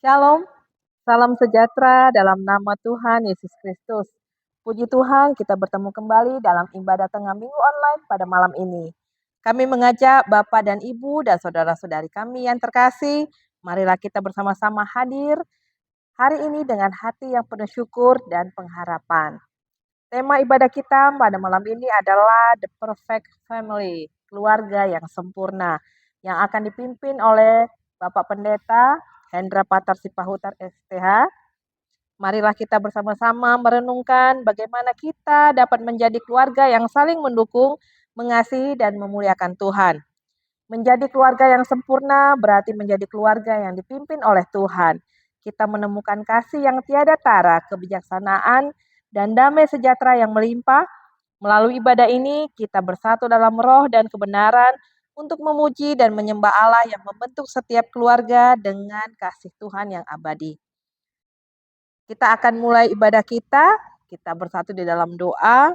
Shalom, salam sejahtera dalam nama Tuhan Yesus Kristus. Puji Tuhan, kita bertemu kembali dalam ibadah tengah minggu online pada malam ini. Kami mengajak Bapak dan Ibu dan saudara-saudari kami yang terkasih, marilah kita bersama-sama hadir hari ini dengan hati yang penuh syukur dan pengharapan. Tema ibadah kita pada malam ini adalah The Perfect Family, keluarga yang sempurna, yang akan dipimpin oleh Bapak Pendeta Hendra Patar Sipahutar STH. Marilah kita bersama-sama merenungkan bagaimana kita dapat menjadi keluarga yang saling mendukung, mengasihi, dan memuliakan Tuhan. Menjadi keluarga yang sempurna berarti menjadi keluarga yang dipimpin oleh Tuhan. Kita menemukan kasih yang tiada tara, kebijaksanaan, dan damai sejahtera yang melimpah. Melalui ibadah ini, kita bersatu dalam roh dan kebenaran untuk memuji dan menyembah Allah yang membentuk setiap keluarga dengan kasih Tuhan yang abadi. Kita akan mulai ibadah kita bersatu di dalam doa.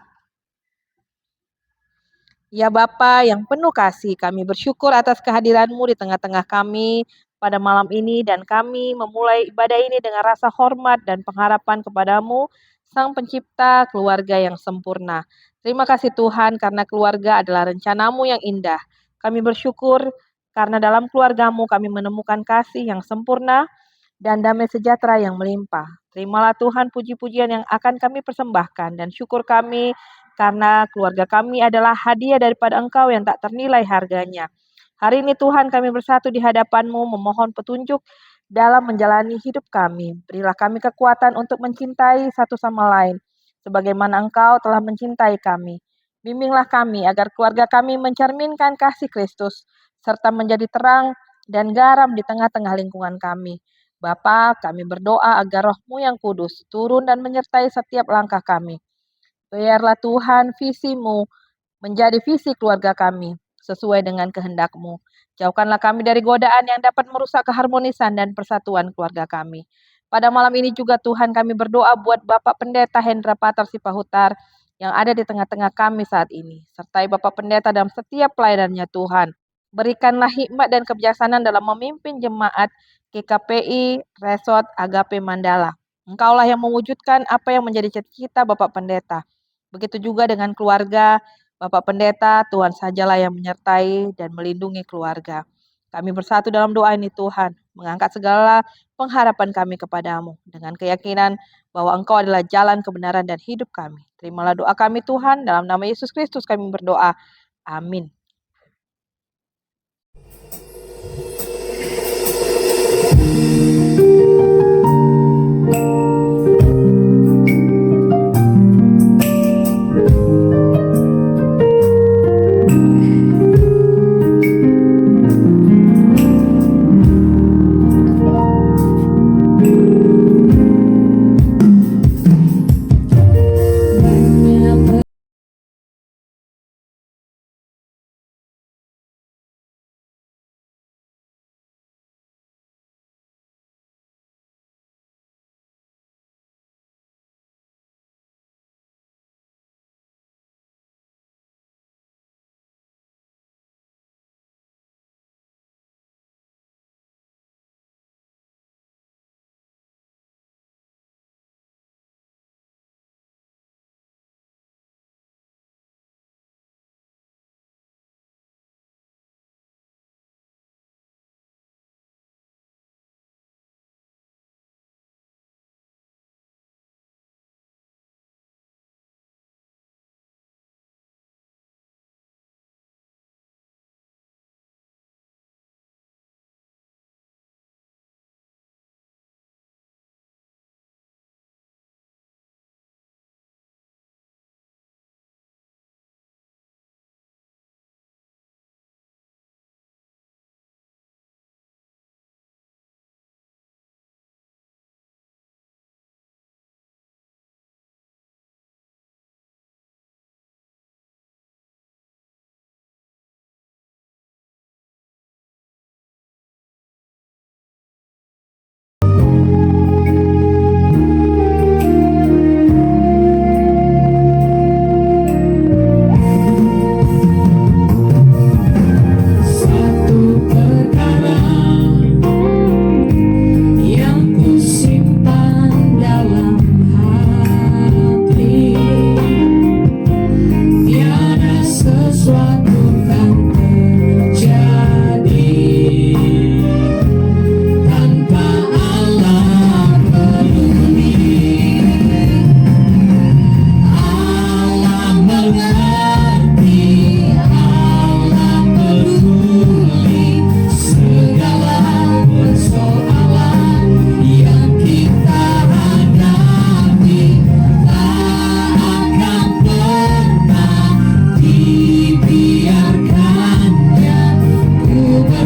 Ya Bapa yang penuh kasih, kami bersyukur atas kehadiran-Mu di tengah-tengah kami pada malam ini, dan kami memulai ibadah ini dengan rasa hormat dan pengharapan kepadamu, Sang Pencipta keluarga yang sempurna. Terima kasih Tuhan karena keluarga adalah rencana-Mu yang indah. Kami bersyukur karena dalam keluarga-Mu kami menemukan kasih yang sempurna dan damai sejahtera yang melimpah. Terimalah Tuhan puji-pujian yang akan kami persembahkan dan syukur kami karena keluarga kami adalah hadiah daripada Engkau yang tak ternilai harganya. Hari ini Tuhan kami bersatu di hadapan-Mu memohon petunjuk dalam menjalani hidup kami. Berilah kami kekuatan untuk mencintai satu sama lain, sebagaimana Engkau telah mencintai kami. Bimbinglah kami agar keluarga kami mencerminkan kasih Kristus, serta menjadi terang dan garam di tengah-tengah lingkungan kami. Bapa, kami berdoa agar Roh-Mu yang kudus turun dan menyertai setiap langkah kami. Biarlah Tuhan visi-Mu menjadi visi keluarga kami, sesuai dengan kehendak-Mu. Jauhkanlah kami dari godaan yang dapat merusak keharmonisan dan persatuan keluarga kami. Pada malam ini juga Tuhan kami berdoa buat Bapak Pendeta Hendra Patar Sipahutar yang ada di tengah-tengah kami saat ini. Sertai Bapak Pendeta dalam setiap pelayanannya Tuhan. Berikanlah hikmat dan kebijaksanaan dalam memimpin jemaat GKPI Resort Agape Mandala. Engkaulah yang mewujudkan apa yang menjadi cita-cita Bapak Pendeta. Begitu juga dengan keluarga Bapak Pendeta, Tuhan sajalah yang menyertai dan melindungi keluarga. Kami bersatu dalam doa ini Tuhan, mengangkat segala pengharapan kami kepadamu dengan keyakinan bahwa Engkau adalah jalan kebenaran dan hidup kami. Terimalah doa kami Tuhan, dalam nama Yesus Kristus kami berdoa. Amin.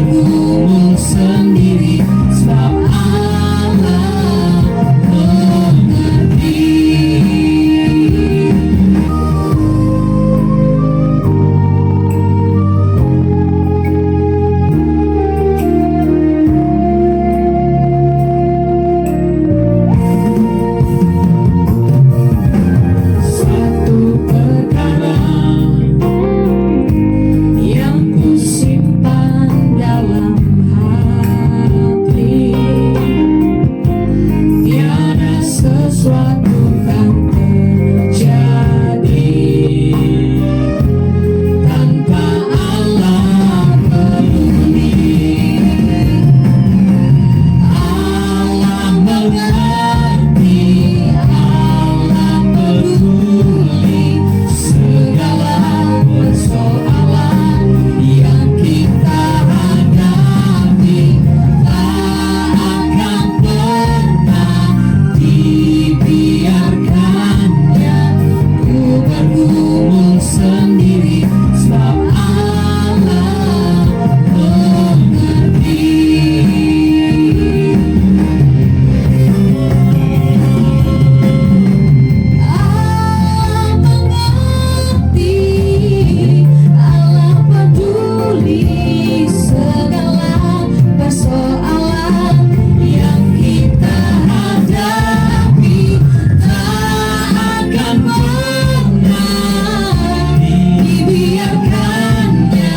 bergumul sendiri, sebab Allah mengerti. Satu perkara yang ku simpan dalam hati, tiada sesuatu kan terjadi tanpa Allah peduli. Allah mengerti, Allah peduli segala persoalan yang kita hadapi. Tak akan pernah dibiarkannya ku bergumul sendiri, sebab Allah mengerti. Allah mengerti, Allah peduli segala persoalan yang kita hadapi. Tak akan pernah dibiarkannya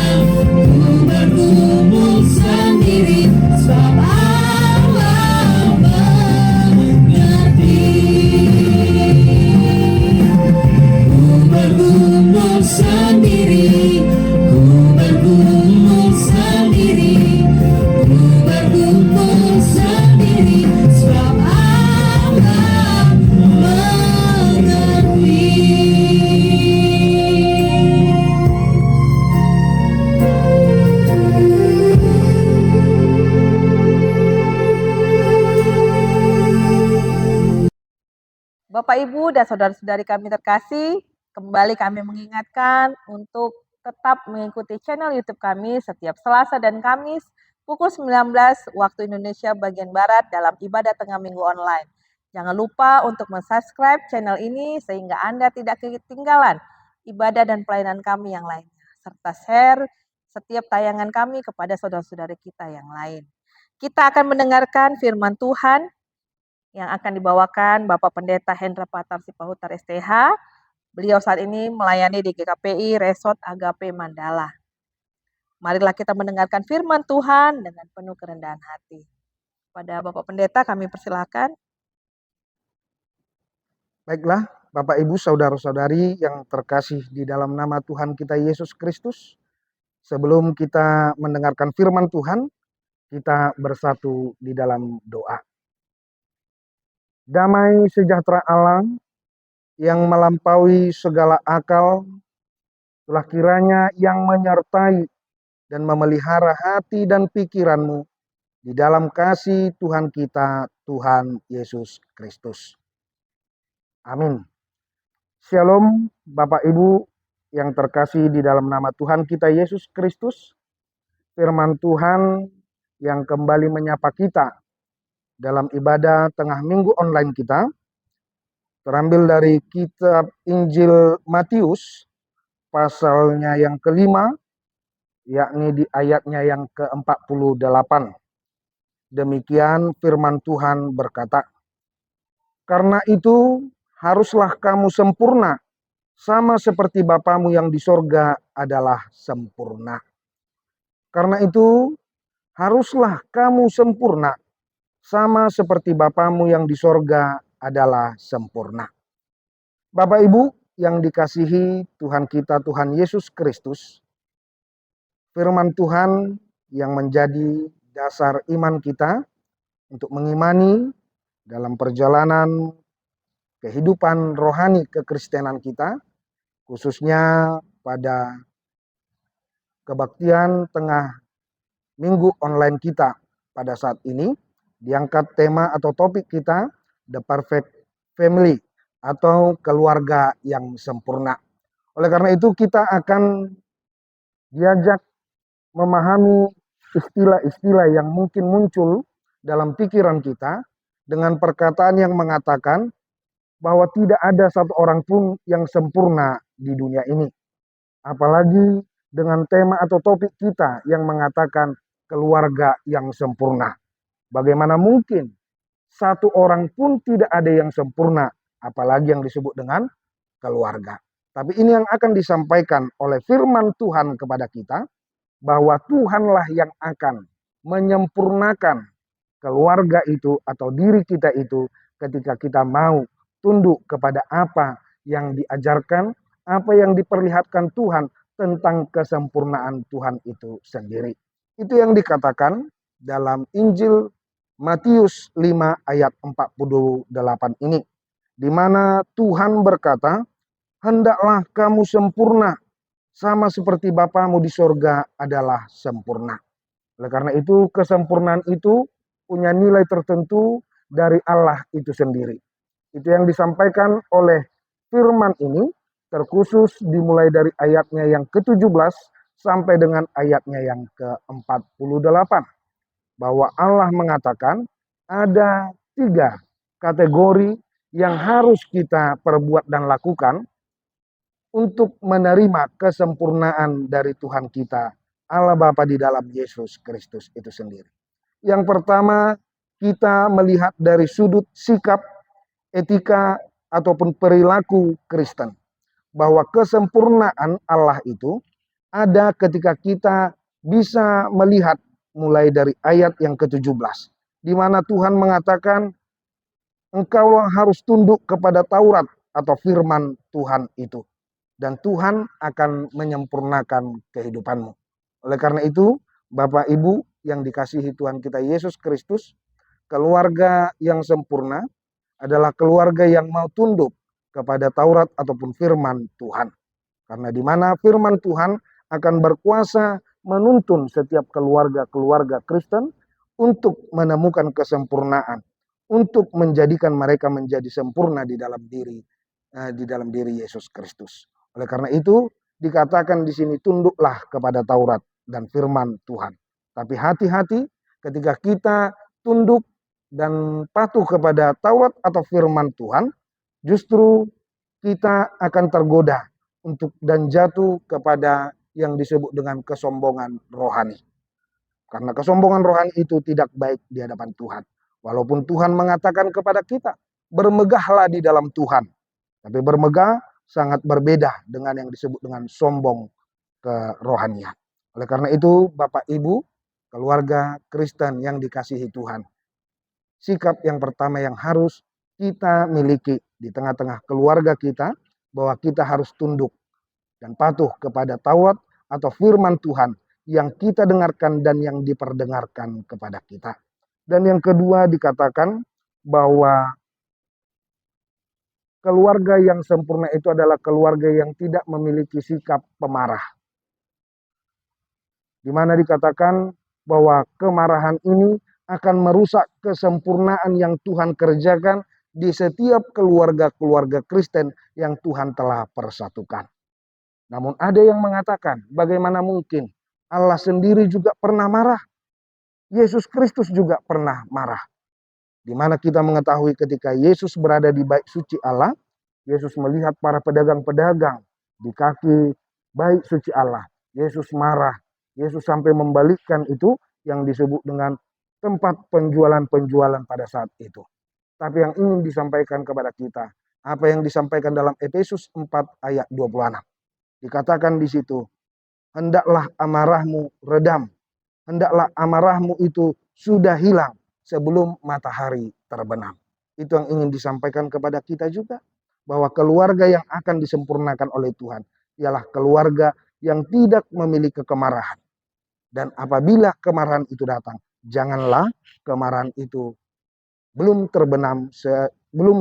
ku bergumul sendiri, sebab Allah mengerti. Ku bergumul sendiri, ku bergumul sendiri, ku bergumul sendiri, sebab Allah mengerti. Bapak, Ibu, dan saudara-saudari kami terkasih, kembali kami mengingatkan untuk tetap mengikuti channel YouTube kami setiap Selasa dan Kamis pukul 19 waktu Indonesia bagian Barat dalam ibadah tengah minggu online. Jangan lupa untuk subscribe channel ini sehingga Anda tidak ketinggalan ibadah dan pelayanan kami yang lainnya, serta share setiap tayangan kami kepada saudara-saudari kita yang lain. Kita akan mendengarkan firman Tuhan yang akan dibawakan Bapak Pendeta Hendra Patar Sipahutar STH. Beliau saat ini melayani di GKPI Resort Agape Mandala. Marilah kita mendengarkan firman Tuhan dengan penuh kerendahan hati. Pada Bapak Pendeta kami persilakan. Baiklah, Bapak Ibu saudara-saudari yang terkasih di dalam nama Tuhan kita Yesus Kristus. Sebelum kita mendengarkan firman Tuhan, kita bersatu di dalam doa. Damai sejahtera Allah yang melampaui segala akal, telah kiranya yang menyertai dan memelihara hati dan pikiranmu di dalam kasih Tuhan kita, Tuhan Yesus Kristus. Amin. Shalom Bapak Ibu yang terkasih di dalam nama Tuhan kita Yesus Kristus. Firman Tuhan yang kembali menyapa kita dalam ibadah tengah minggu online kita terambil dari kitab Injil Matius pasalnya yang kelima, yakni di ayatnya yang ke-48. Demikian firman Tuhan berkata, "Karena itu haruslah kamu sempurna, sama seperti Bapamu yang di sorga adalah sempurna." Karena itu haruslah kamu sempurna, sama seperti Bapamu yang di sorga adalah sempurna. Bapak Ibu yang dikasihi Tuhan kita, Tuhan Yesus Kristus, firman Tuhan yang menjadi dasar iman kita untuk mengimani dalam perjalanan kehidupan rohani kekristenan kita, khususnya pada kebaktian tengah minggu online kita pada saat ini. Diangkat tema atau topik kita, The Perfect Family, atau keluarga yang sempurna. Oleh karena itu kita akan diajak memahami istilah-istilah yang mungkin muncul dalam pikiran kita dengan perkataan yang mengatakan bahwa tidak ada satu orang pun yang sempurna di dunia ini. Apalagi dengan tema atau topik kita yang mengatakan keluarga yang sempurna. Bagaimana mungkin satu orang pun tidak ada yang sempurna, apalagi yang disebut dengan keluarga. Tapi ini yang akan disampaikan oleh firman Tuhan kepada kita, bahwa Tuhanlah yang akan menyempurnakan keluarga itu atau diri kita itu ketika kita mau tunduk kepada apa yang diajarkan, apa yang diperlihatkan Tuhan tentang kesempurnaan Tuhan itu sendiri. Itu yang dikatakan dalam Injil Matius 5 ayat 48 ini, di mana Tuhan berkata, "Hendaklah kamu sempurna, sama seperti Bapamu di sorga adalah sempurna." Oleh karena itu, kesempurnaan itu punya nilai tertentu dari Allah itu sendiri. Itu yang disampaikan oleh firman ini, terkhusus dimulai dari ayatnya yang ke-17 sampai dengan ayatnya yang ke-48. Bahwa Allah mengatakan ada 3 kategori yang harus kita perbuat dan lakukan untuk menerima kesempurnaan dari Tuhan kita, Allah Bapa di dalam Yesus Kristus itu sendiri. Yang pertama, kita melihat dari sudut sikap, etika, ataupun perilaku Kristen. Bahwa kesempurnaan Allah itu ada ketika kita bisa melihat mulai dari ayat yang ke-17. Di mana Tuhan mengatakan, engkau harus tunduk kepada Taurat atau firman Tuhan itu. Dan Tuhan akan menyempurnakan kehidupanmu. Oleh karena itu, Bapak Ibu yang dikasihi Tuhan kita Yesus Kristus, keluarga yang sempurna adalah keluarga yang mau tunduk kepada Taurat ataupun firman Tuhan. Karena di mana firman Tuhan akan berkuasa menuntun setiap keluarga-keluarga Kristen untuk menemukan kesempurnaan, untuk menjadikan mereka menjadi sempurna di dalam diri Yesus Kristus. Oleh karena itu dikatakan di sini, tunduklah kepada Taurat dan firman Tuhan. Tapi hati-hati ketika kita tunduk dan patuh kepada Taurat atau firman Tuhan, justru kita akan tergoda untuk dan jatuh kepada yang disebut dengan kesombongan rohani. Karena kesombongan rohani itu tidak baik di hadapan Tuhan. Walaupun Tuhan mengatakan kepada kita, bermegahlah di dalam Tuhan. Tapi bermegah sangat berbeda dengan yang disebut dengan sombong kerohanian. Oleh karena itu, Bapak Ibu, keluarga Kristen yang dikasihi Tuhan, sikap yang pertama yang harus kita miliki di tengah-tengah keluarga kita, bahwa kita harus tunduk dan patuh kepada Taurat atau firman Tuhan yang kita dengarkan dan yang diperdengarkan kepada kita. Dan yang kedua dikatakan bahwa keluarga yang sempurna itu adalah keluarga yang tidak memiliki sikap pemarah. Di mana dikatakan bahwa kemarahan ini akan merusak kesempurnaan yang Tuhan kerjakan di setiap keluarga-keluarga Kristen yang Tuhan telah persatukan. Namun ada yang mengatakan, bagaimana mungkin Allah sendiri juga pernah marah? Yesus Kristus juga pernah marah. Di mana kita mengetahui ketika Yesus berada di bait suci Allah, Yesus melihat para pedagang-pedagang di kaki bait suci Allah. Yesus marah. Yesus sampai membalikkan itu yang disebut dengan tempat penjualan-penjualan pada saat itu. Tapi yang ingin disampaikan kepada kita, apa yang disampaikan dalam Efesus 4 ayat 26. Dikatakan di situ, hendaklah amarahmu redam. Hendaklah amarahmu itu sudah hilang sebelum matahari terbenam. Itu yang ingin disampaikan kepada kita juga. Bahwa keluarga yang akan disempurnakan oleh Tuhan ialah keluarga yang tidak memiliki kemarahan. Dan apabila kemarahan itu datang, janganlah kemarahan itu belum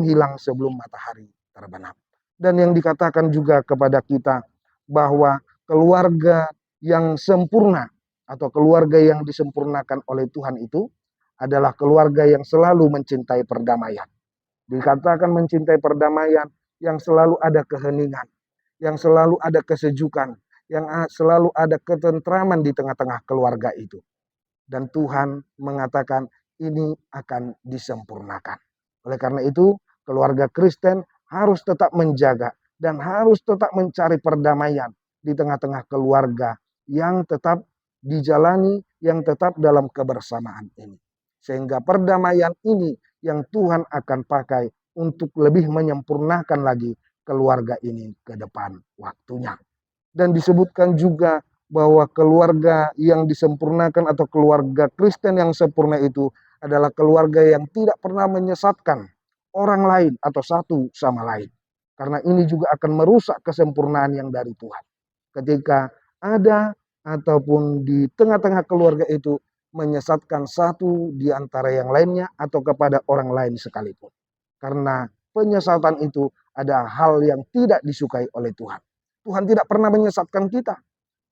hilang sebelum matahari terbenam. Dan yang dikatakan juga kepada kita bahwa keluarga yang sempurna atau keluarga yang disempurnakan oleh Tuhan itu adalah keluarga yang selalu mencintai perdamaian. Dikatakan mencintai perdamaian yang selalu ada keheningan, yang selalu ada kesejukan, yang selalu ada ketentraman di tengah-tengah keluarga itu. dan Tuhan mengatakan ini akan disempurnakan. Oleh karena itu, keluarga Kristen harus tetap menjaga dan harus tetap mencari perdamaian di tengah-tengah keluarga yang tetap dijalani, yang tetap dalam kebersamaan ini. Sehingga perdamaian ini yang Tuhan akan pakai untuk lebih menyempurnakan lagi keluarga ini ke depan waktunya. Dan disebutkan juga bahwa keluarga yang disempurnakan atau keluarga Kristen yang sempurna itu adalah keluarga yang tidak pernah menyesatkan orang lain atau satu sama lain. Karena ini juga akan merusak kesempurnaan yang dari Tuhan. Ketika ada ataupun di tengah-tengah keluarga itu menyesatkan satu di antara yang lainnya atau kepada orang lain sekalipun. Karena penyesatan itu ada hal yang tidak disukai oleh Tuhan. Tuhan tidak pernah menyesatkan kita.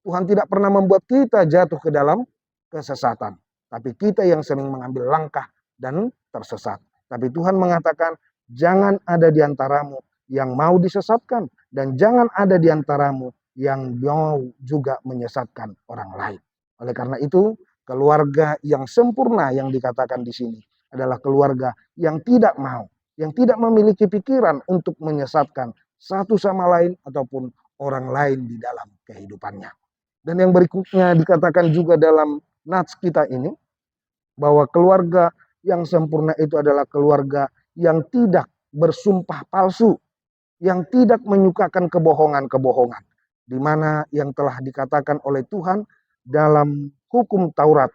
Tuhan tidak pernah membuat kita jatuh ke dalam kesesatan. Tapi kita yang sering mengambil langkah dan tersesat. Tapi Tuhan mengatakan, jangan ada di antaramu yang mau disesatkan. Dan jangan ada di antaramu yang mau juga menyesatkan orang lain. Oleh karena itu, keluarga yang sempurna yang dikatakan di sini adalah keluarga yang tidak mau, yang tidak memiliki pikiran untuk menyesatkan satu sama lain ataupun orang lain di dalam kehidupannya. Dan yang berikutnya dikatakan juga dalam nats kita ini, bahwa keluarga yang sempurna itu adalah keluarga yang tidak bersumpah palsu, yang tidak menyukakan kebohongan-kebohongan, di mana yang telah dikatakan oleh Tuhan dalam hukum Taurat,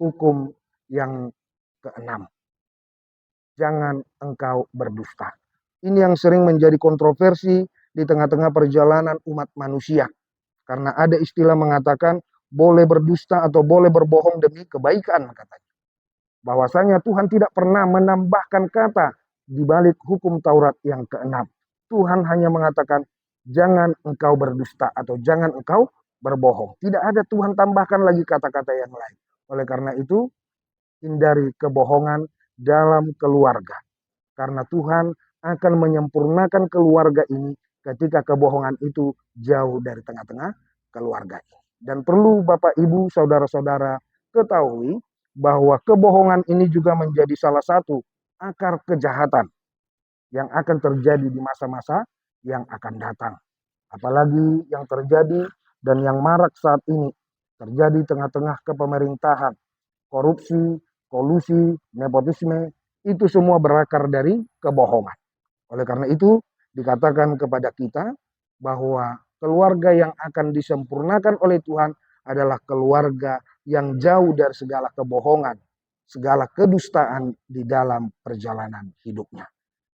hukum yang keenam. Jangan engkau berdusta. Ini yang sering menjadi kontroversi di tengah-tengah perjalanan umat manusia. Karena ada istilah mengatakan boleh berdusta atau boleh berbohong demi kebaikan katanya. Bahwasanya Tuhan tidak pernah menambahkan kata di balik hukum Taurat yang keenam. Tuhan hanya mengatakan jangan engkau berdusta atau jangan engkau berbohong. Tidak ada Tuhan tambahkan lagi kata-kata yang lain. Oleh karena itu, hindari kebohongan dalam keluarga. Karena Tuhan akan menyempurnakan keluarga ini ketika kebohongan itu jauh dari tengah-tengah keluarga ini. Dan perlu Bapak Ibu saudara-saudara ketahui bahwa kebohongan ini juga menjadi salah satu akar kejahatan yang akan terjadi di masa-masa yang akan datang. Apalagi yang terjadi dan yang marak saat ini terjadi tengah-tengah kepemerintahan, korupsi, kolusi, nepotisme, itu semua berakar dari kebohongan. Oleh karena itu, dikatakan kepada kita bahwa keluarga yang akan disempurnakan oleh Tuhan adalah keluarga yang jauh dari segala kebohongan, segala kedustaan di dalam perjalanan hidupnya.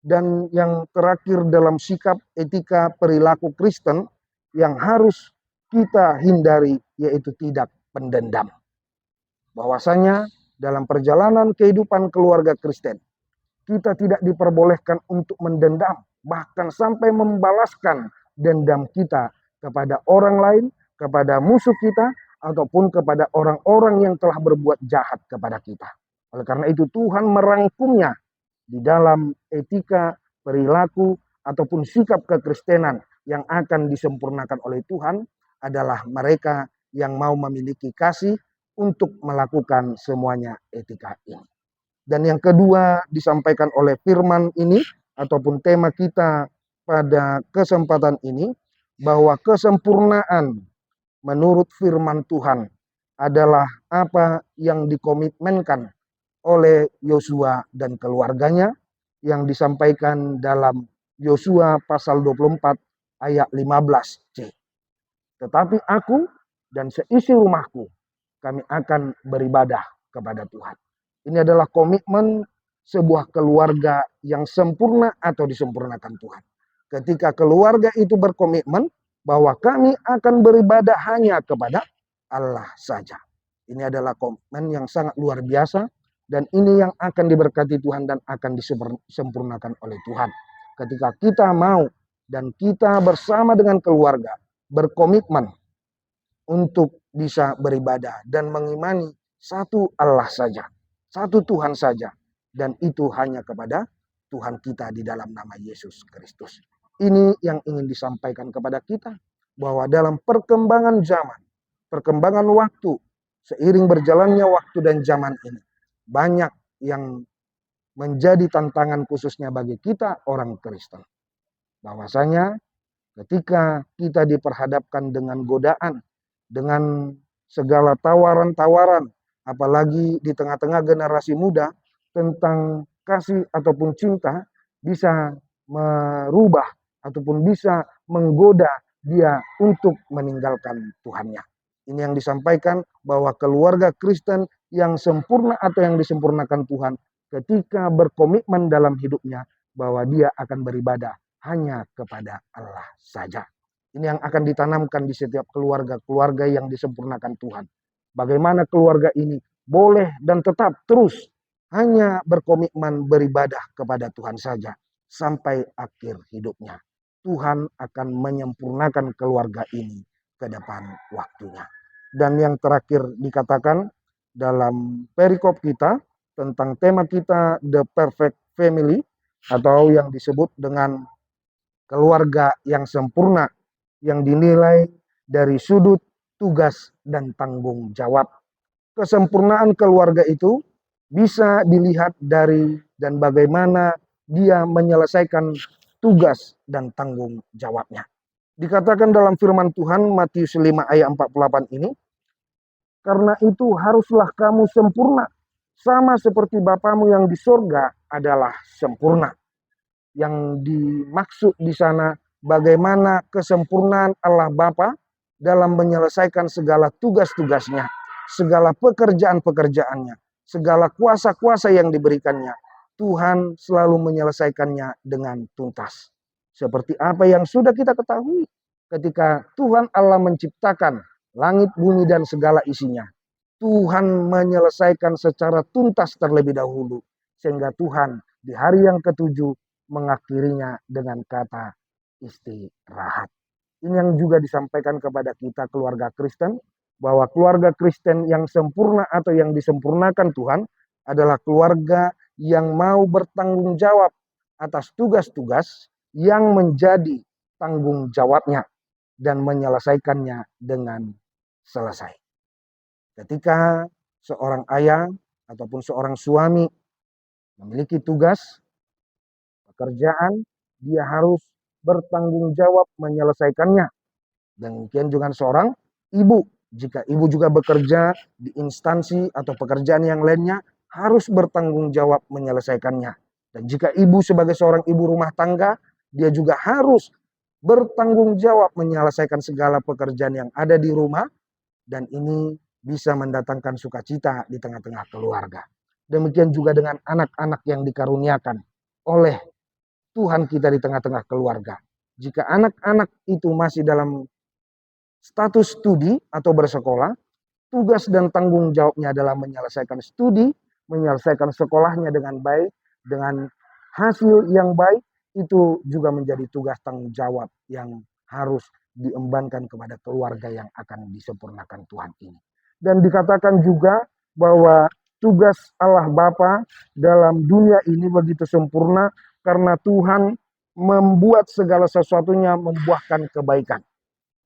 Dan yang terakhir dalam sikap etika perilaku Kristen yang harus kita hindari yaitu tidak pendendam. Bahwasanya dalam perjalanan kehidupan keluarga Kristen, kita tidak diperbolehkan untuk mendendam, bahkan sampai membalaskan dendam kita kepada orang lain, kepada musuh kita, ataupun kepada orang-orang yang telah berbuat jahat kepada kita. Oleh karena itu Tuhan merangkumnya di dalam etika, perilaku, ataupun sikap kekristenan yang akan disempurnakan oleh Tuhan adalah mereka yang mau memiliki kasih untuk melakukan semuanya etika ini. Dan yang kedua disampaikan oleh firman ini ataupun tema kita pada kesempatan ini bahwa kesempurnaan menurut firman Tuhan adalah apa yang dikomitmenkan oleh Yosua dan keluarganya yang disampaikan dalam Yosua pasal 24 ayat 15c. Tetapi aku dan seisi rumahku kami akan beribadah kepada Tuhan. Ini adalah komitmen sebuah keluarga yang sempurna atau disempurnakan Tuhan. Ketika keluarga itu berkomitmen bahwa kami akan beribadah hanya kepada Allah saja. Ini adalah komitmen yang sangat luar biasa dan ini yang akan diberkati Tuhan dan akan disempurnakan oleh Tuhan. Ketika kita mau dan kita bersama dengan keluarga berkomitmen untuk bisa beribadah dan mengimani satu Allah saja. Satu Tuhan saja. Dan itu hanya kepada Tuhan kita di dalam nama Yesus Kristus. Ini yang ingin disampaikan kepada kita. Bahwa dalam perkembangan zaman, perkembangan waktu, seiring berjalannya waktu dan zaman ini, banyak yang menjadi tantangan khususnya bagi kita orang Kristen. Bahwasanya ketika kita diperhadapkan dengan godaan, dengan segala tawaran-tawaran, apalagi di tengah-tengah generasi muda, tentang kasih ataupun cinta, bisa merubah ataupun bisa menggoda dia untuk meninggalkan Tuhannya. Ini yang disampaikan bahwa keluarga Kristen yang sempurna atau yang disempurnakan Tuhan ketika berkomitmen dalam hidupnya bahwa dia akan beribadah hanya kepada Allah saja. Ini yang akan ditanamkan di setiap keluarga-keluarga yang disempurnakan Tuhan. Bagaimana keluarga ini boleh dan tetap terus hanya berkomitmen beribadah kepada Tuhan saja sampai akhir hidupnya. Tuhan akan menyempurnakan keluarga ini ke depan waktunya. Dan yang terakhir dikatakan dalam perikop kita tentang tema kita The Perfect Family, atau yang disebut dengan keluarga yang sempurna, yang dinilai dari sudut tugas dan tanggung jawab. Kesempurnaan keluarga itu bisa dilihat dari dan bagaimana dia menyelesaikan tugas dan tanggung jawabnya. Dikatakan dalam firman Tuhan Matius 5 ayat 48 ini, karena itu haruslah kamu sempurna, sama seperti Bapamu yang di sorga adalah sempurna. Yang dimaksud di sana bagaimana kesempurnaan Allah Bapa dalam menyelesaikan segala tugas-tugasnya, segala pekerjaan-pekerjaannya, segala kuasa-kuasa yang diberikannya. Tuhan selalu menyelesaikannya dengan tuntas. Seperti apa yang sudah kita ketahui ketika Tuhan Allah menciptakan langit, bumi, dan segala isinya. Tuhan menyelesaikan secara tuntas terlebih dahulu. Sehingga Tuhan di hari yang ketujuh mengakhirinya dengan kata istirahat. Ini yang juga disampaikan kepada kita keluarga Kristen, bahwa keluarga Kristen yang sempurna atau yang disempurnakan Tuhan adalah keluarga yang mau bertanggung jawab atas tugas-tugas yang menjadi tanggung jawabnya dan menyelesaikannya dengan selesai. Ketika seorang ayah ataupun seorang suami memiliki tugas, pekerjaan, dia harus bertanggung jawab menyelesaikannya. Demikian juga seorang ibu. Jika ibu juga bekerja di instansi atau pekerjaan yang lainnya, harus bertanggung jawab menyelesaikannya. Dan jika ibu sebagai seorang ibu rumah tangga, dia juga harus bertanggung jawab menyelesaikan segala pekerjaan yang ada di rumah. Dan ini bisa mendatangkan sukacita di tengah-tengah keluarga. Demikian juga dengan anak-anak yang dikaruniakan oleh Tuhan kita di tengah-tengah keluarga. Jika anak-anak itu masih dalam status studi atau bersekolah, tugas dan tanggung jawabnya adalah menyelesaikan studi, menyelesaikan sekolahnya dengan baik, dengan hasil yang baik, itu juga menjadi tugas tanggung jawab yang harus diembankan kepada keluarga yang akan disempurnakan Tuhan ini. Dan dikatakan juga bahwa tugas Allah Bapa dalam dunia ini begitu sempurna karena Tuhan membuat segala sesuatunya membuahkan kebaikan.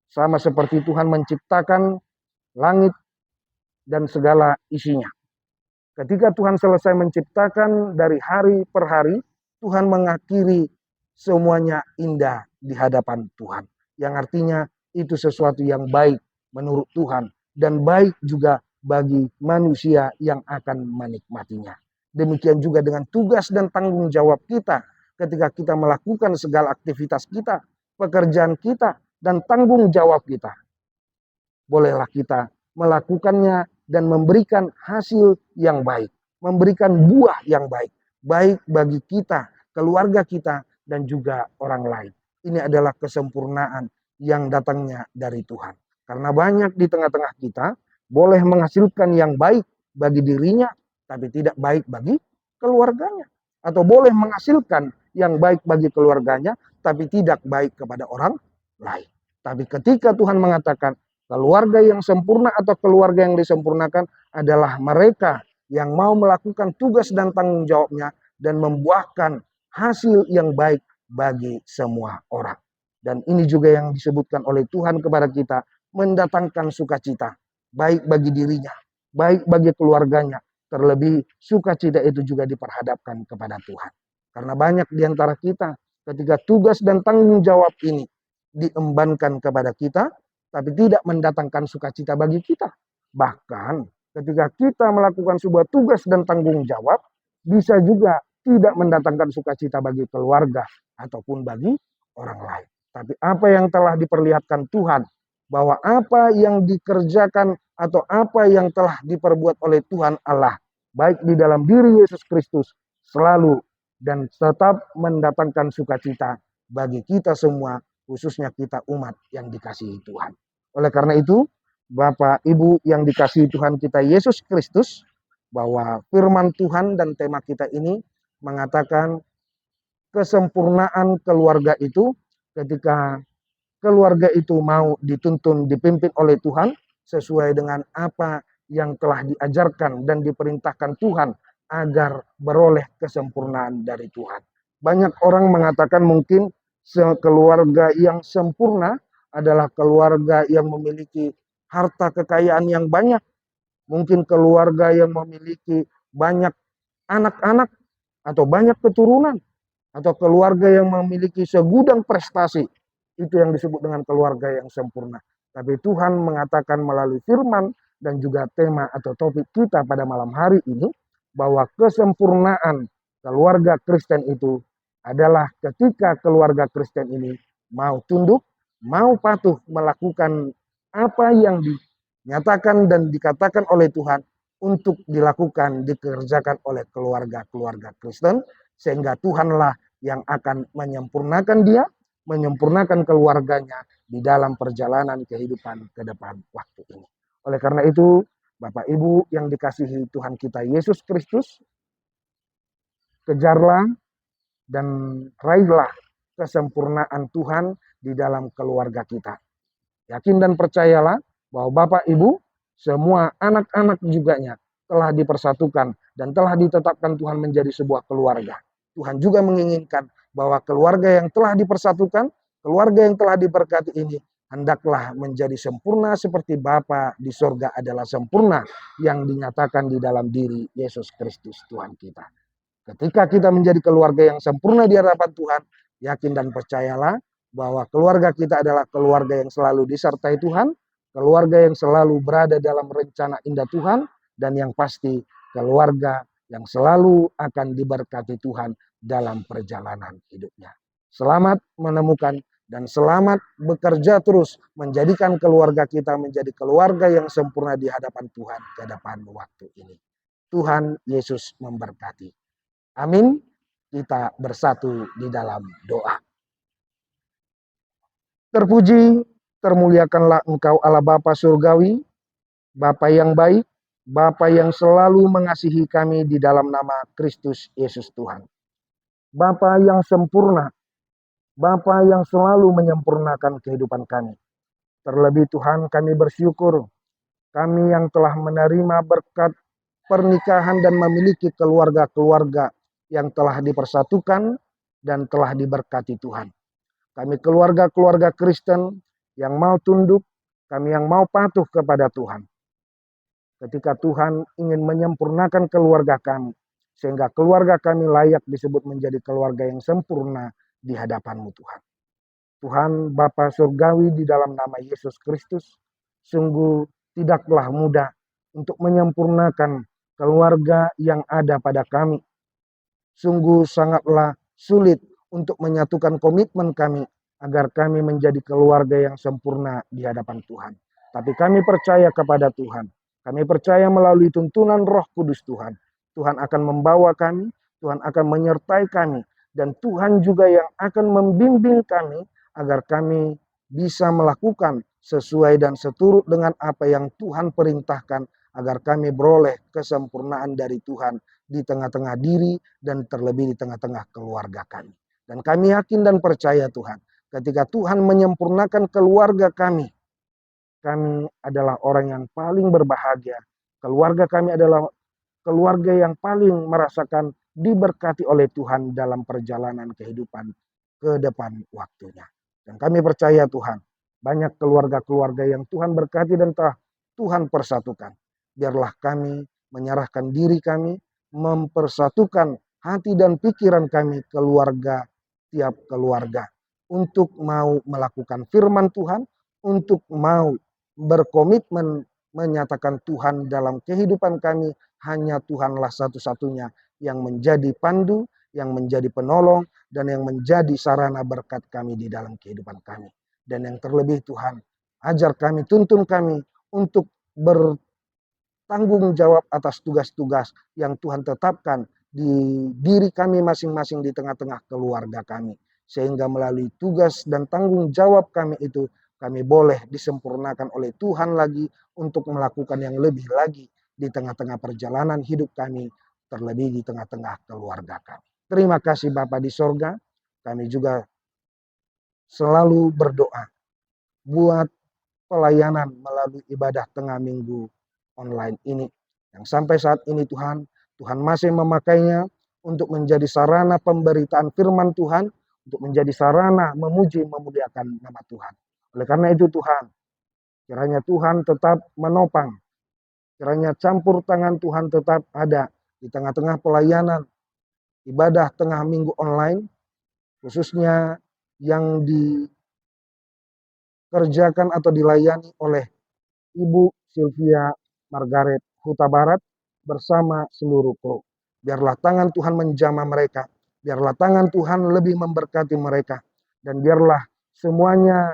Sama seperti Tuhan menciptakan langit dan segala isinya. Ketika Tuhan selesai menciptakan dari hari per hari, Tuhan mengakhiri semuanya indah di hadapan Tuhan. Yang artinya itu sesuatu yang baik menurut Tuhan. Dan baik juga bagi manusia yang akan menikmatinya. Demikian juga dengan tugas dan tanggung jawab kita ketika kita melakukan segala aktivitas kita, pekerjaan kita, dan tanggung jawab kita. Bolehlah kita melakukannya dan memberikan hasil yang baik, memberikan buah yang baik, baik bagi kita, keluarga kita, dan juga orang lain. Ini adalah kesempurnaan yang datangnya dari Tuhan. Karena banyak di tengah-tengah kita boleh menghasilkan yang baik bagi dirinya, tapi tidak baik bagi keluarganya. Atau boleh menghasilkan yang baik bagi keluarganya, tapi tidak baik kepada orang lain. Tapi ketika Tuhan mengatakan keluarga yang sempurna atau keluarga yang disempurnakan adalah mereka yang mau melakukan tugas dan tanggung jawabnya dan membuahkan hasil yang baik bagi semua orang. Dan ini juga yang disebutkan oleh Tuhan kepada kita, mendatangkan sukacita, baik bagi dirinya, baik bagi keluarganya. Terlebih sukacita itu juga diperhadapkan kepada Tuhan. Karena banyak di antara kita ketika tugas dan tanggung jawab ini diembankan kepada kita, tapi tidak mendatangkan sukacita bagi kita. Bahkan ketika kita melakukan sebuah tugas dan tanggung jawab, bisa juga tidak mendatangkan sukacita bagi keluarga ataupun bagi orang lain. Tapi apa yang telah diperlihatkan Tuhan, bahwa apa yang dikerjakan atau apa yang telah diperbuat oleh Tuhan Allah, baik di dalam diri Yesus Kristus, selalu dan tetap mendatangkan sukacita bagi kita semua, khususnya kita umat yang dikasihi Tuhan. Oleh karena itu, Bapak Ibu yang dikasihi Tuhan kita Yesus Kristus, bahwa firman Tuhan dan tema kita ini mengatakan kesempurnaan keluarga itu ketika keluarga itu mau dituntun, dipimpin oleh Tuhan sesuai dengan apa yang telah diajarkan dan diperintahkan Tuhan agar beroleh kesempurnaan dari Tuhan. Banyak orang mengatakan mungkin keluarga yang sempurna adalah keluarga yang memiliki harta kekayaan yang banyak. Mungkin keluarga yang memiliki banyak anak-anak atau banyak keturunan. Atau keluarga yang memiliki segudang prestasi. Itu yang disebut dengan keluarga yang sempurna. Tapi Tuhan mengatakan melalui firman dan juga tema atau topik kita pada malam hari ini, bahwa kesempurnaan keluarga Kristen itu adalah ketika keluarga Kristen ini mau tunduk, mau patuh melakukan apa yang dinyatakan dan dikatakan oleh Tuhan untuk dilakukan, dikerjakan oleh keluarga-keluarga Kristen, sehingga Tuhanlah yang akan menyempurnakan dia, menyempurnakan keluarganya di dalam perjalanan kehidupan ke depan waktu ini. Oleh karena itu, Bapak Ibu yang dikasihi Tuhan kita Yesus Kristus, kejarlah dan raihlah kesempurnaan Tuhan di dalam keluarga kita. Yakin dan percayalah bahwa Bapak Ibu, semua anak-anak juganya telah dipersatukan dan telah ditetapkan Tuhan menjadi sebuah keluarga. Tuhan juga menginginkan bahwa keluarga yang telah dipersatukan, keluarga yang telah diberkati ini, hendaklah menjadi sempurna seperti Bapa di sorga adalah sempurna yang dinyatakan di dalam diri Yesus Kristus Tuhan kita. Ketika kita menjadi keluarga yang sempurna di hadapan Tuhan, yakin dan percayalah bahwa keluarga kita adalah keluarga yang selalu disertai Tuhan, keluarga yang selalu berada dalam rencana indah Tuhan, dan yang pasti keluarga yang selalu akan diberkati Tuhan dalam perjalanan hidupnya. Selamat menemukan dan selamat bekerja terus menjadikan keluarga kita menjadi keluarga yang sempurna di hadapan Tuhan ke depan waktu ini. Tuhan Yesus memberkati. Amin. Kita bersatu di dalam doa. Terpuji, termuliakanlah Engkau Allah Bapa Surgawi, Bapa yang baik, Bapa yang selalu mengasihi kami di dalam nama Kristus Yesus Tuhan. Bapa yang sempurna, Bapa yang selalu menyempurnakan kehidupan kami. Terlebih Tuhan, kami bersyukur kami yang telah menerima berkat pernikahan dan memiliki keluarga-keluarga yang telah dipersatukan dan telah diberkati Tuhan. Kami keluarga-keluarga Kristen yang mau tunduk, kami yang mau patuh kepada Tuhan. Ketika Tuhan ingin menyempurnakan keluarga kami, sehingga keluarga kami layak disebut menjadi keluarga yang sempurna di hadapan-Mu Tuhan. Tuhan Bapa Surgawi di dalam nama Yesus Kristus, sungguh tidaklah mudah untuk menyempurnakan keluarga yang ada pada kami. Sungguh sangatlah sulit untuk menyatukan komitmen kami agar kami menjadi keluarga yang sempurna di hadapan Tuhan. Tapi kami percaya kepada Tuhan. Kami percaya melalui tuntunan Roh Kudus Tuhan. Tuhan akan membawa kami, Tuhan akan menyertai kami, dan Tuhan juga yang akan membimbing kami agar kami bisa melakukan sesuai dan seturut dengan apa yang Tuhan perintahkan, agar kami beroleh kesempurnaan dari Tuhan di tengah-tengah diri dan terlebih di tengah-tengah keluarga kami. Dan kami yakin dan percaya Tuhan, ketika Tuhan menyempurnakan keluarga kami adalah orang yang paling berbahagia. Keluarga kami adalah keluarga yang paling merasakan diberkati oleh Tuhan dalam perjalanan kehidupan ke depan waktunya. Dan kami percaya Tuhan, banyak keluarga-keluarga yang Tuhan berkati dan telah Tuhan persatukan. biarlah kami menyerahkan diri kami, mempersatukan hati dan pikiran kami keluarga, tiap keluarga, untuk mau melakukan firman Tuhan, untuk mau berkomitmen menyatakan Tuhan dalam kehidupan kami, hanya Tuhanlah satu-satunya yang menjadi pandu, yang menjadi penolong, dan yang menjadi sarana berkat kami di dalam kehidupan kami. Dan yang terlebih Tuhan, ajar kami, tuntun kami untuk bertanggung jawab atas tugas-tugas yang Tuhan tetapkan di diri kami masing-masing di tengah-tengah keluarga kami. Sehingga melalui tugas dan tanggung jawab kami itu, kami boleh disempurnakan oleh Tuhan lagi untuk melakukan yang lebih lagi di tengah-tengah perjalanan hidup kami, terlebih di tengah-tengah keluarga kami. Terima kasih Bapa di sorga, kami juga selalu berdoa buat pelayanan melalui ibadah tengah minggu online ini. Yang sampai saat ini Tuhan masih memakainya untuk menjadi sarana pemberitaan firman Tuhan, untuk menjadi sarana memuji memuliakan nama Tuhan. Oleh karena itu Tuhan, kiranya Tuhan tetap menopang, kiranya campur tangan Tuhan tetap ada di tengah-tengah pelayanan ibadah tengah minggu online, khususnya yang dikerjakan atau dilayani oleh Ibu Sylvia Margaret Huta Barat bersama seluruh kru. Biarlah tangan Tuhan menjamah mereka, biarlah tangan Tuhan lebih memberkati mereka, dan biarlah semuanya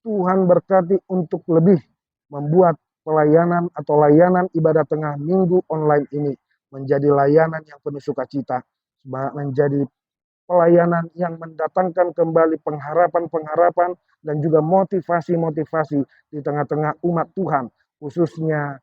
Tuhan berkati untuk lebih membuat pelayanan atau layanan ibadah tengah minggu online ini menjadi layanan yang penuh sukacita, menjadi pelayanan yang mendatangkan kembali pengharapan-pengharapan dan juga motivasi-motivasi di tengah-tengah umat Tuhan, khususnya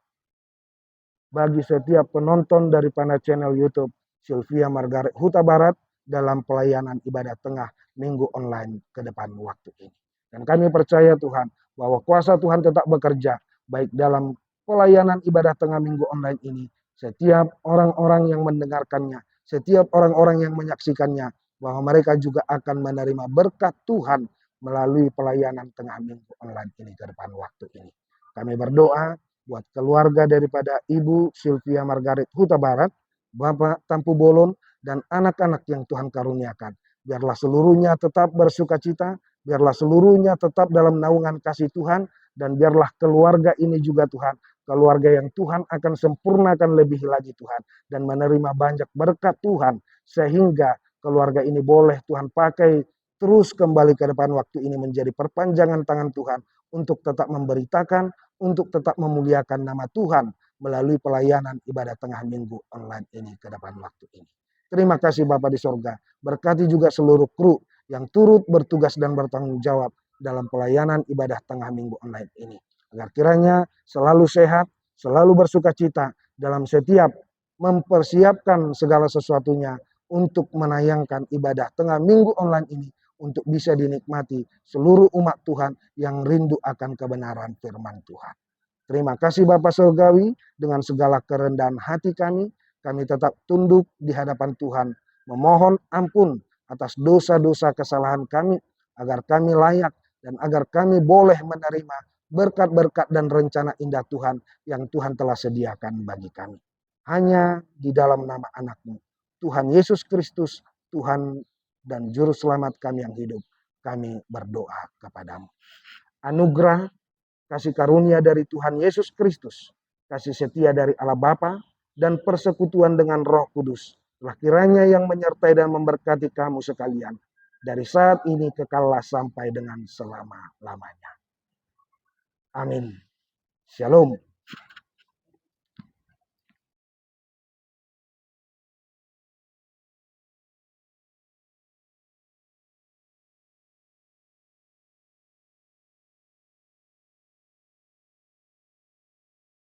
bagi setiap penonton daripada channel YouTube Sylvia Margaret Huta Barat dalam pelayanan ibadah tengah minggu online ke depan waktu ini. Dan kami percaya Tuhan bahwa kuasa Tuhan tetap bekerja baik dalam pelayanan ibadah tengah minggu online ini. Setiap orang-orang yang mendengarkannya, setiap orang-orang yang menyaksikannya, bahwa mereka juga akan menerima berkat Tuhan melalui pelayanan tengah minggu online ini ke depan waktu ini. Kami berdoa buat keluarga daripada Ibu Sylvia Margaret Huta Barat, Bapak Tampu Bolon, dan anak-anak yang Tuhan karuniakan. Biarlah seluruhnya tetap bersukacita, biarlah seluruhnya tetap dalam naungan kasih Tuhan, dan biarlah keluarga ini juga Tuhan, keluarga yang Tuhan akan sempurnakan lebih lagi Tuhan, dan menerima banyak berkat Tuhan, sehingga keluarga ini boleh Tuhan pakai terus kembali ke depan waktu ini menjadi perpanjangan tangan Tuhan untuk tetap memberitakan, untuk tetap memuliakan nama Tuhan melalui pelayanan ibadah tengah minggu online ini ke depan waktu ini. Terima kasih Bapa di sorga. Berkati juga seluruh kru yang turut bertugas dan bertanggung jawab dalam pelayanan ibadah tengah minggu online ini. Agar kiranya selalu sehat, selalu bersukacita dalam setiap mempersiapkan segala sesuatunya untuk menayangkan ibadah tengah minggu online ini, untuk bisa dinikmati seluruh umat Tuhan yang rindu akan kebenaran firman Tuhan. Terima kasih Bapak Surgawi, dengan segala kerendahan hati kami tetap tunduk di hadapan Tuhan, memohon ampun atas dosa-dosa kesalahan kami, agar kami layak dan agar kami boleh menerima berkat-berkat dan rencana indah Tuhan yang Tuhan telah sediakan bagi kami. Hanya di dalam nama anak-Mu, Tuhan Yesus Kristus, Tuhan dan Juru Selamat kami yang hidup, kami berdoa kepadamu. Anugerah, kasih karunia dari Tuhan Yesus Kristus, kasih setia dari Allah Bapa, dan persekutuan dengan Roh Kudus, telah kiranya yang menyertai dan memberkati kamu sekalian, dari saat ini kekallah sampai dengan selama-lamanya. Amin. Shalom.